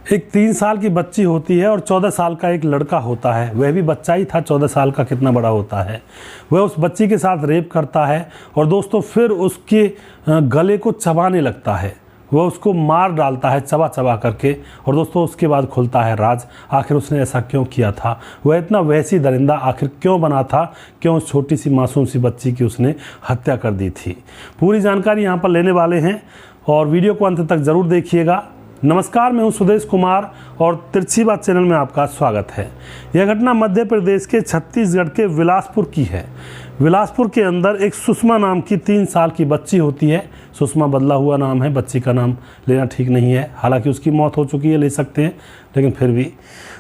एक 3 साल की बच्ची होती है और 14 साल का एक लड़का होता है। वह भी बच्चा ही था, 14 साल का कितना बड़ा होता है। वह उस बच्ची के साथ रेप करता है और दोस्तों फिर उसके गले को चबाने लगता है। वह उसको मार डालता है चबा चबा करके। और दोस्तों उसके बाद खुलता है राज, आखिर उसने ऐसा क्यों किया था, वह इतना वैसी दरिंदा आखिर क्यों बना था, क्यों उस छोटी सी मासूम सी बच्ची की उसने हत्या कर दी थी। पूरी जानकारी यहाँ पर लेने वाले हैं और वीडियो को अंत तक ज़रूर देखिएगा। नमस्कार, मैं हूं सुदेश कुमार और तिरछी बात चैनल में आपका स्वागत है। यह घटना मध्य प्रदेश के छत्तीसगढ़ के बिलासपुर की है। बिलासपुर के अंदर एक सुषमा नाम की 3 साल की बच्ची होती है। सुषमा बदला हुआ नाम है, बच्ची का नाम लेना ठीक नहीं है, हालांकि उसकी मौत हो चुकी है, ले सकते हैं, लेकिन फिर भी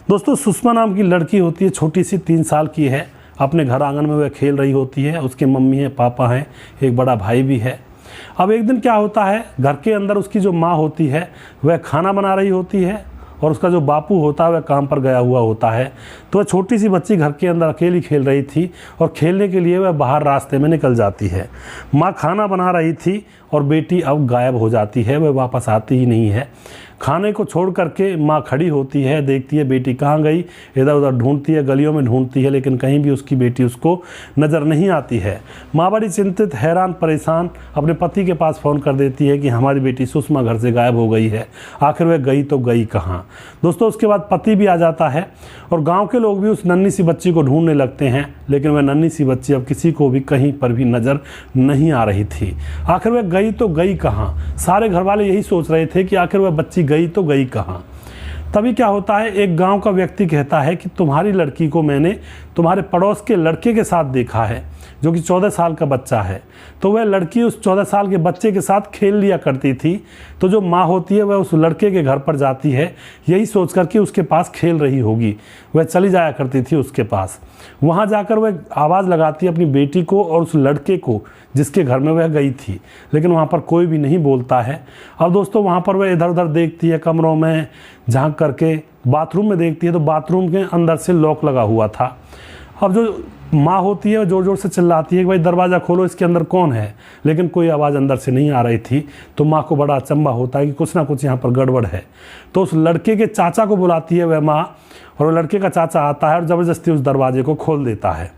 दोस्तों सुषमा नाम की लड़की होती है, छोटी सी 3 साल की है। अपने घर आंगन में वह खेल रही होती है। उसके मम्मी है, पापा हैं, एक बड़ा भाई भी है। अब एक दिन क्या होता है, घर के अंदर उसकी जो माँ होती है वह खाना बना रही होती है और उसका जो बापू होता है वह काम पर गया हुआ होता है। तो वह छोटी सी बच्ची घर के अंदर अकेली खेल रही थी और खेलने के लिए वह बाहर रास्ते में निकल जाती है। माँ खाना बना रही थी और बेटी अब गायब हो जाती है, वह वापस आती ही नहीं है। खाने को छोड़ करके माँ खड़ी होती है, देखती है बेटी कहाँ गई, इधर उधर ढूंढती है, गलियों में ढूंढती है, लेकिन कहीं भी उसकी बेटी उसको नज़र नहीं आती है। माँ बड़ी चिंतित, हैरान, परेशान अपने पति के पास फ़ोन कर देती है कि हमारी बेटी सुषमा घर से गायब हो गई है, आखिर वह गई तो गई कहाँ। दोस्तों उसके बाद पति भी आ जाता है और गाँव के लोग भी उस नन्ही सी बच्ची को ढूंढने लगते हैं, लेकिन वह नन्ही सी बच्ची अब किसी को भी कहीं पर भी नज़र नहीं आ रही थी। आखिर वह गई तो गई कहाँ। सारे घर वाले यही सोच रहे थे कि आखिर वह बच्ची गई तो गई कहाँ। तभी क्या होता है, एक गांव का व्यक्ति कहता है कि तुम्हारी लड़की को मैंने तुम्हारे पड़ोस के लड़के के साथ देखा है, जो कि 14 साल का बच्चा है। तो वह लड़की उस 14 साल के बच्चे के साथ खेल लिया करती थी। तो जो माँ होती है वह उस लड़के के घर पर जाती है, यही सोच कर कि उसके पास खेल रही होगी। वह चली जाया करती थी उसके पास। वहाँ जाकर वह आवाज़ लगाती है अपनी बेटी को और उस लड़के को जिसके घर में वह गई थी, लेकिन वहाँ पर कोई भी नहीं बोलता है। अब दोस्तों वहाँ पर वह इधर उधर देखती है, कमरों में झांक करके बाथरूम में देखती है तो बाथरूम के अंदर से लॉक लगा हुआ था। अब जो माँ होती है वो ज़ोर ज़ोर से चिल्लाती है कि भाई दरवाज़ा खोलो, इसके अंदर कौन है, लेकिन कोई आवाज़ अंदर से नहीं आ रही थी। तो माँ को बड़ा अचंभा होता है कि कुछ ना कुछ यहाँ पर गड़बड़ है। तो उस लड़के के चाचा को बुलाती है वह माँ, और वो लड़के का चाचा आता है और ज़बरदस्ती उस दरवाजे को खोल देता है।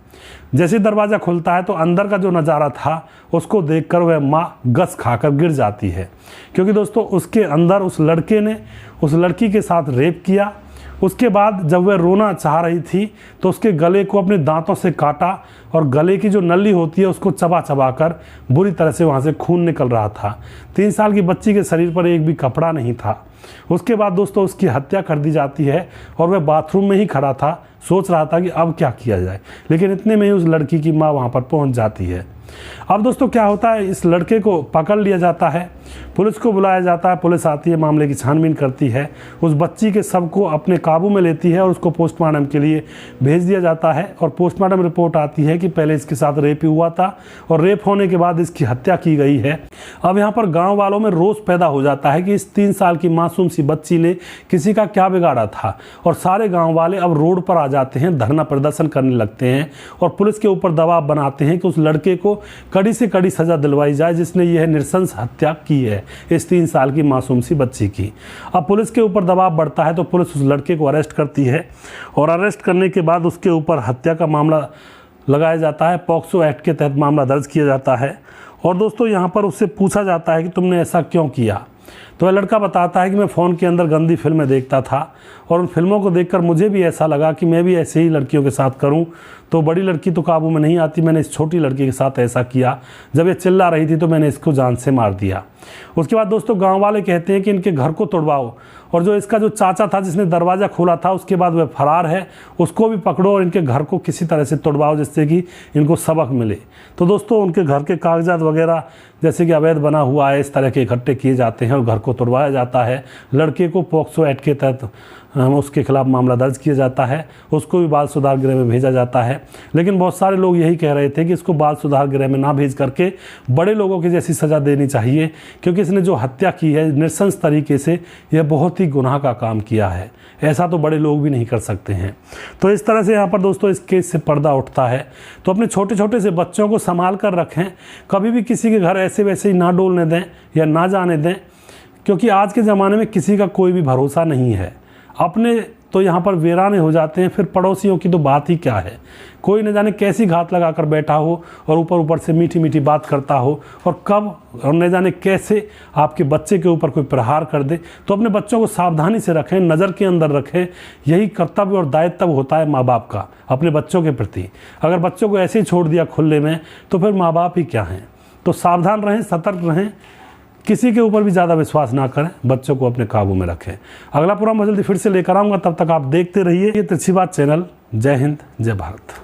जैसे दरवाज़ा खुलता है तो अंदर का जो नज़ारा था उसको देखकर वह माँ गस खाकर गिर जाती है, क्योंकि दोस्तों उसके अंदर उस लड़के ने उस लड़की के साथ रेप किया। उसके बाद जब वह रोना चाह रही थी तो उसके गले को अपने दांतों से काटा और गले की जो नली होती है उसको चबा चबा कर बुरी तरह से वहाँ से खून निकल रहा था। 3 साल की बच्ची के शरीर पर एक भी कपड़ा नहीं था। उसके बाद दोस्तों उसकी हत्या कर दी जाती है और वह बाथरूम में ही खड़ा था, सोच रहा था कि अब क्या किया जाए, लेकिन इतने में ही उस लड़की की माँ वहाँ पर पहुँच जाती है। अब दोस्तों क्या होता है, इस लड़के को पकड़ लिया जाता है, पुलिस को बुलाया जाता है। पुलिस आती है, मामले की छानबीन करती है, उस बच्ची के शव को अपने काबू में लेती है और उसको पोस्टमार्टम के लिए भेज दिया जाता है। और पोस्टमार्टम रिपोर्ट आती है कि पहले इसके साथ रेप ही हुआ था और रेप होने के बाद इसकी हत्या की गई है। अब यहाँ पर गाँव वालों में रोष पैदा हो जाता है कि इस 3 साल की मासूम सी बच्ची ने किसी का क्या बिगाड़ा था, और सारे गाँव वाले अब रोड पर आ जाते हैं, धरना प्रदर्शन करने लगते हैं और पुलिस के ऊपर दबाव बनाते हैं कि उस लड़के को कड़ी से कड़ी सजा दिलवाई जाए जिसने यह नृशंस हत्या की है इस 3 साल की मासूम सी बच्ची की। अब पुलिस के ऊपर दबाव बढ़ता है तो पुलिस उस लड़के को अरेस्ट करती है और अरेस्ट करने के बाद उसके ऊपर हत्या का मामला लगाया जाता है। पॉक्सो एक्ट के तहत मामला दर्ज किया जाता है और दोस्तों यहाँ पर उससे पूछा जाता है कि तुमने ऐसा क्यों किया। तो वह लड़का बताता है कि मैं फ़ोन के अंदर गंदी फिल्में देखता था और उन फिल्मों को देखकर मुझे भी ऐसा लगा कि मैं भी ऐसे ही लड़कियों के साथ करूं। तो बड़ी लड़की तो काबू में नहीं आती, मैंने इस छोटी लड़की के साथ ऐसा किया। जब ये चिल्ला रही थी तो मैंने इसको जान से मार दिया। उसके बाद दोस्तों गांव वाले कहते हैं कि इनके घर को तोड़वाओ और जो इसका जो चाचा था जिसने दरवाज़ा खोला था उसके बाद वह फरार है, उसको भी पकड़ो और इनके घर को किसी तरह से तोड़वाओ जिससे कि इनको सबक मिले। तो दोस्तों उनके घर के कागजात वगैरह जैसे कि अवैध बना हुआ है, इस तरह के इकट्ठे किए जाते हैं और घर को तोड़वाया जाता है। लड़के को पॉक्सो एक्ट के तहत उसके खिलाफ मामला दर्ज किया जाता है, उसको भी बाल सुधार गृह में भेजा जाता है। लेकिन बहुत सारे लोग यही कह रहे थे कि इसको बाल सुधार गृह में ना भेज करके बड़े लोगों की जैसी सज़ा देनी चाहिए, क्योंकि इसने जो हत्या की है नृशंस तरीके से, यह बहुत ही गुनाह का काम किया है। ऐसा तो बड़े लोग भी नहीं कर सकते हैं। तो इस तरह से यहाँ पर दोस्तों इस केस से पर्दा उठता है। तो अपने छोटे छोटे से बच्चों को संभाल कर रखें, कभी भी किसी के घर ऐसे वैसे ही ना डोलने दें या ना जाने दें, क्योंकि आज के ज़माने में किसी का कोई भी भरोसा नहीं है। अपने तो यहाँ पर वीराने हो जाते हैं, फिर पड़ोसियों की तो बात ही क्या है। कोई न जाने कैसी घात लगा कर बैठा हो और ऊपर ऊपर से मीठी मीठी बात करता हो, और कब और न जाने कैसे आपके बच्चे के ऊपर कोई प्रहार कर दे। तो अपने बच्चों को सावधानी से रखें, नज़र के अंदर रखें। यही कर्तव्य और दायित्व होता है माँ बाप का अपने बच्चों के प्रति। अगर बच्चों को ऐसे ही छोड़ दिया खुले में तो फिर माँ बाप ही क्या हैं। तो सावधान रहें, सतर्क रहें, किसी के ऊपर भी ज़्यादा विश्वास ना करें, बच्चों को अपने काबू में रखें। अगला प्रोग्राम मैं जल्दी फिर से लेकर आऊँगा, तब तक आप देखते रहिए ये तिरछी बात चैनल। जय हिंद, जय भारत।